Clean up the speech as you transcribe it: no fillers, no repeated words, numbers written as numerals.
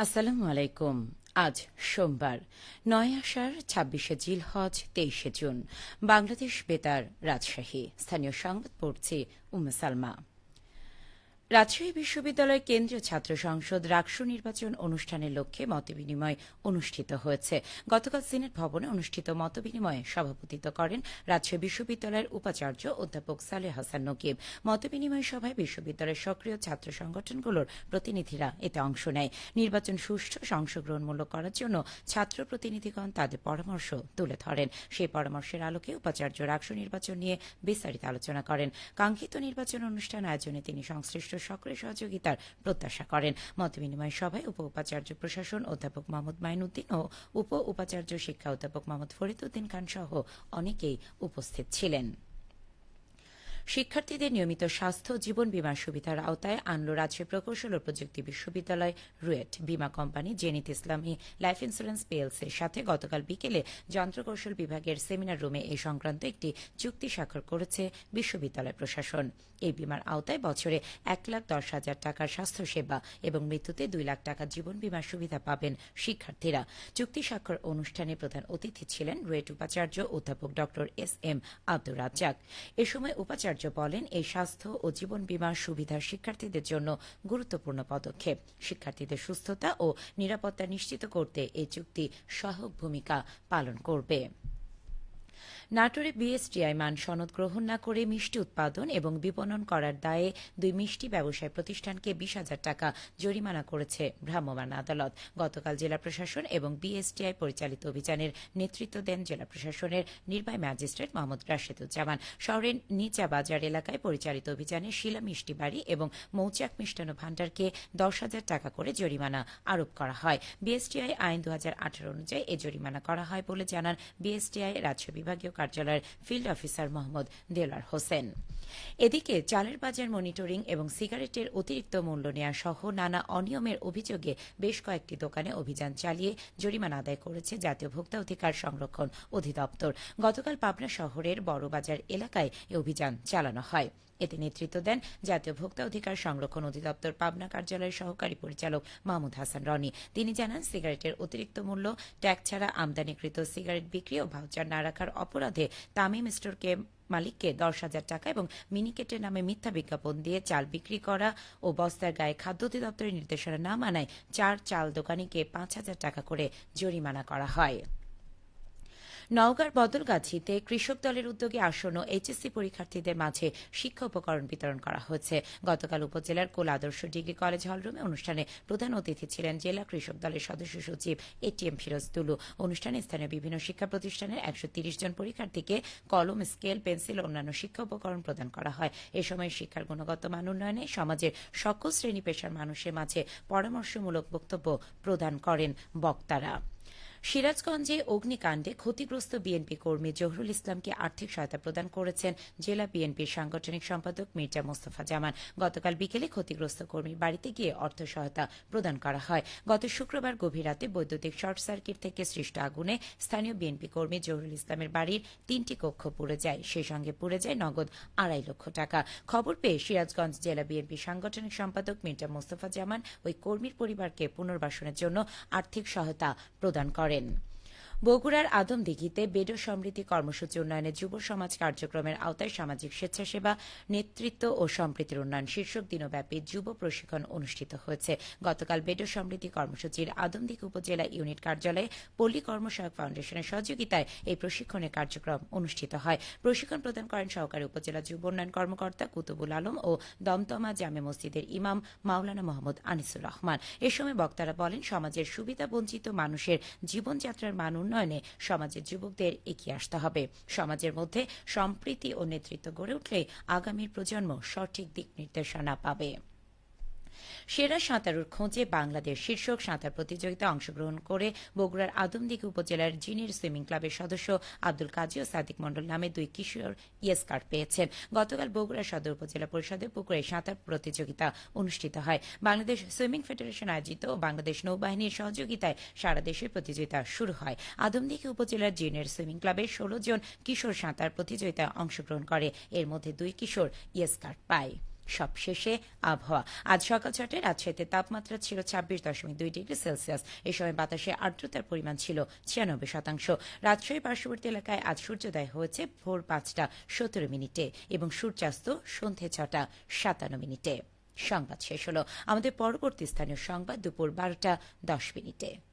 আসসালামু আলাইকুম। আজ সোমবার ৯ আষাঢ় ২৬শে জিলহজ ২৩শে জুন। বাংলাদেশ বেতার, রাজশাহী। স্থানীয় সংবাদ পড়ছি উম্মে সালমা। রাজশাহী বিশ্ববিদ্যালয় কেন্দ্রীয় ছাত্র সংসদ রাকসু নির্বাচন অনুষ্ঠানের লক্ষ্যে মতবিনিময় অনুষ্ঠিত হয়েছে। গতকাল সিনেট ভবনে অনুষ্ঠিত মতবিনিময়ে সভাপতিত্ব করেন রাজশাহী বিশ্ববিদ্যালয়ের উপাচার্য অধ্যাপক সালেহ হাসান নকিব। মতবিনিময় সভায় বিশ্ববিদ্যালয়ের সক্রিয় ছাত্র সংগঠনগুলোর প্রতিনিধিরা এতে অংশ নেয়। নির্বাচন সুষ্ঠু অংশগ্রহণমূলক করার জন্য ছাত্র প্রতিনিধিগণ তাদের পরামর্শ তুলে ধরেন। সেই পরামর্শের আলোকে উপাচার্য রাকসু নির্বাচন নিয়ে বিস্তারিত আলোচনা করেন। কাঙ্ক্ষিত নির্বাচন অনুষ্ঠান আয়োজনে তিনি সংশ্লিষ্ট সক্রিয় সহযোগিতার প্রত্যাশা করেন। মতবিনিময় সভায় উপ উপাচার্য প্রশাসন অধ্যাপক মোহাম্মদ মাইনুদ্দিন ও উপ উপাচার্য শিক্ষা অধ্যাপক মোহাম্মদ ফরিদউদ্দিন খান সহ অনেকেই উপস্থিত ছিলেন। শিক্ষার্থীদের নিয়মিত স্বাস্থ্য জীবন বীমার সুবিধার আওতায় আনল রাজশাহী প্রকৌশল ও প্রযুক্তি বিশ্ববিদ্যালয় রুয়েট। বীমা কোম্পানি জেনিত ইসলামী লাইফ ইন্স্যুরেন্স পিএলসির সাথে গতকাল বিকেলে যন্ত্রকৌশল বিভাগের সেমিনার রুমে এই সংক্রান্ত একটি চুক্তি স্বাক্ষর করেছে বিশ্ববিদ্যালয় প্রশাসন। এই বীমার আওতায় বছরে ১,১০,০০০ টাকার স্বাস্থ্যসেবা এবং মৃত্যুতে ২ লাখ টাকা জীবন বীমার সুবিধা পাবেন শিক্ষার্থীরা। চুক্তি স্বাক্ষর অনুষ্ঠানে প্রধান অতিথি ছিলেন রুয়েট উপাচার্য অধ্যাপক ড এস এম আব্দুর রাজ্জাক। এ সময় উপাচার্য বলেন, এই স্বাস্থ্য ও জীবন বীমা সুবিধা শিক্ষার্থীদের জন্য গুরুত্বপূর্ণ পদক্ষেপ। শিক্ষার্থীদের সুস্থতা ও নিরাপত্তা নিশ্চিত করতে এই চুক্তি সহায়ক ভূমিকা পালন করবে। নাটোরে বিএসটিআই মান সনদ গ্রহণ না করে মিষ্টি উৎপাদন এবং বিপণন করার দায়ে ২ মিষ্টি ব্যবসায়ী প্রতিষ্ঠানকে ২০,০০০ টাকা জরিমানা করেছে ভ্রাম্যমাণ আদালত। গতকাল জেলা প্রশাসন এবং বিএসটিআই পরিচালিত অভিযানের নেতৃত্ব দেন জেলা প্রশাসনের নির্বাহী ম্যাজিস্ট্রেট মোহাম্মদ রাশেদুজ্জামান। শহরের নিচা বাজার এলাকায় পরিচালিত অভিযানে শিলা মিষ্টি বাড়ি এবং মৌচাক মিষ্টান্ন ভাণ্ডারকে ১০,০০০ টাকা করে জরিমানা আরোপ করা হয়। বিএসটিআই আইন ২০১৮ অনুযায়ী এ জরিমানা করা হয় বলে জানান বিএসটিআই রাজশাহী বিভাগীয় কার্যালয়ের ফিল্ড অফিসার মোহাম্মদ দেলার হোসেন। এদিকে চালের বাজার মনিটরিং এবং সিগারেটের অতিরিক্ত মূল্য নেওয়া সহ নানা অনিয়মের অভিযোগে বেশ কয়েকটি দোকানে অভিযান চালিয়ে জরিমানা আদায় করেছে জাতীয় ভোক্তা অধিকার সংরক্ষণ অধিদপ্তর। গতকাল পাবনা শহরের বড়বাজার এলাকায় এ অভিযান চালানো হয়। এতে নেতৃত্ব দেন জাতীয় ভোক্তা অধিকার সংরক্ষণ অধিদপ্তর পাবনা কার্যালয়ের সহকারী পরিচালক মাহমুদ হাসান রনি। তিনি জানান, সিগারেটের অতিরিক্ত মূল্য, ট্যাক্স ছাড়া আমদানিকৃত সিগারেট বিক্রি ও ভাউচার না রাখার অপরাধে তামিম স্টোরকে মালিককে ১০,০০০ টাকা এবং মিনিকেটের নামে মিথ্যা বিজ্ঞাপন দিয়ে চাল বিক্রি করা ও বস্তার গায়ে খাদ্য অধিদপ্তরের নির্দেশনা না মানায় ৪ চাল দোকানিকে ৫,০০০ টাকা করে জরিমানা করা হয়। নওগাঁর বদলগাছিতে কৃষক দলের উদ্যোগে আসন্ন এইচএসসি পরীক্ষার্থীদের মাঝে শিক্ষা উপকরণ বিতরণ করা হয়েছে। গতকাল উপজেলার কোল আদর্শ ডিগ্রি কলেজ হলরুমে অনুষ্ঠানে প্রধান অতিথি ছিলেন জেলা কৃষক দলের সদস্য সচিব এটিএম ফিরোজ তুলু। অনুষ্ঠানে স্থানীয় বিভিন্ন শিক্ষা প্রতিষ্ঠানের ১৩০ জন পরীক্ষার্থীকে কলম, স্কেল, পেন্সিল ও অন্যান্য শিক্ষা উপকরণ প্রদান করা হয়। এ সময় শিক্ষার গুণগত মান উন্নয়নে সমাজের সকল শ্রেণী পেশার মানুষের মাঝে পরামর্শমূলক বক্তব্য প্রদান করেন বক্তারা। সিরাজগঞ্জে অগ্নিকাণ্ডে ক্ষতিগ্রস্ত বিএনপি কর্মী জহুরুল ইসলামকে আর্থিক সহায়তা প্রদান করেছেন জেলা বিএনপির সাংগঠনিক সম্পাদক মির্জা মোস্তফা জামান। গতকাল বিকেলে ক্ষতিগ্রস্ত কর্মীর বাড়িতে গিয়ে অর্থ সহায়তা প্রদান করা হয়। গত শুক্রবার গভীর রাতে বৈদ্যুতিক শর্ট সার্কিট থেকে সৃষ্ট আগুনে স্থানীয় বিএনপি কর্মী জহুরুল ইসলামের বাড়ির ৩টি কক্ষ পুড়ে যায়। সেই সঙ্গে পুড়ে যায় নগদ ২.৫ লক্ষ টাকা। খবর পেয়ে সিরাজগঞ্জ জেলা বিএনপি সাংগঠনিক সম্পাদক মির্জা মোস্তফা জামান ওই কর্মীর পরিবারকে পুনর্বাসনের জন্য আর্থিক সহায়তা প্রদান করেন। বগুড়ার আদমদিঘিতে বেডো সমৃদ্ধি কর্মসূচি উন্নয়নে যুব সমাজ কার্যক্রমের আওতায় সামাজিক স্বেচ্ছাসেবা, নেতৃত্ব ও সম্প্রীতির উন্নয়ন শীর্ষক দিনব্যাপী যুব প্রশিক্ষণ অনুষ্ঠিত হয়েছে। গতকাল বেডো সমৃদ্ধি কর্মসূচির আদমদিঘি উপজেলা ইউনিট কার্যালয়ে পল্লী কর্মসহায়ক ফাউন্ডেশনের সহযোগিতায় এই প্রশিক্ষণের কার্যক্রম অনুষ্ঠিত হয়। প্রশিক্ষণ প্রদান করেন সহকারী উপজেলা যুব উন্নয়ন কর্মকর্তা কুতুবুল আলম ও দমদমা জামে মসজিদের ইমাম মাওলানা মোহাম্মদ আনিসুর রহমান। এ সময় বক্তারা বলেন, সমাজের সুবিধা বঞ্চিত মানুষের জীবনযাত্রার মান উন্নয়নে সমাজের যুবকদের এগিয়ে আসতে হবে। সমাজের মধ্যে সম্প্রীতি ও নেতৃত্ব গড়ে উঠলে আগামীর প্রজন্ম সঠিক দিক নির্দেশনা পাবে। সেরা সাঁতারুর খোঁজে বাংলাদেশ শীর্ষক সাঁতার প্রতিযোগিতায় অংশগ্রহণ করে বগুড়ার আদমদিঘি উপজেলার জিনির সুইমিং ক্লাবের সদস্য আব্দুল কাজী ও সাদিক মণ্ডল নামে ২ কিশোর ইয়েস কার্ড পেয়েছেন। গতকাল বগুড়া সদর উপজেলা পরিষদের পুকুরে সাঁতার প্রতিযোগিতা অনুষ্ঠিত হয়। বাংলাদেশ সুইমিং ফেডারেশন আয়োজিত ও বাংলাদেশ নৌবাহিনীর সহযোগিতায় সারা দেশে প্রতিযোগিতা শুরু হয়। আদমদিঘি উপজেলার জিনের সুইমিং ক্লাবের ১৬ জন কিশোর সাঁতার প্রতিযোগিতায় অংশগ্রহণ করে। এর মধ্যে ২ কিশোর ইয়েস কার্ড পায়। সবশেষে আবহাওয়া। আজ সকাল 6টায় রাজশাহীতে তাপমাত্রা ছিল 26.2 ডিগ্রি সেলসিয়াস। এ সময় বাতাসে আর্দ্রতার পরিমাণ ছিল 96%। রাজশাহী পার্শ্ববর্তী এলাকায় আজ সূর্যোদয় হয়েছে ভোর 5টা 17 এবং সূর্যাস্ত সন্ধে 6টা 57। সংবাদ শেষ হলো। আমাদের পরবর্তী স্থানীয় সংবাদ দুপুর 12টা 10।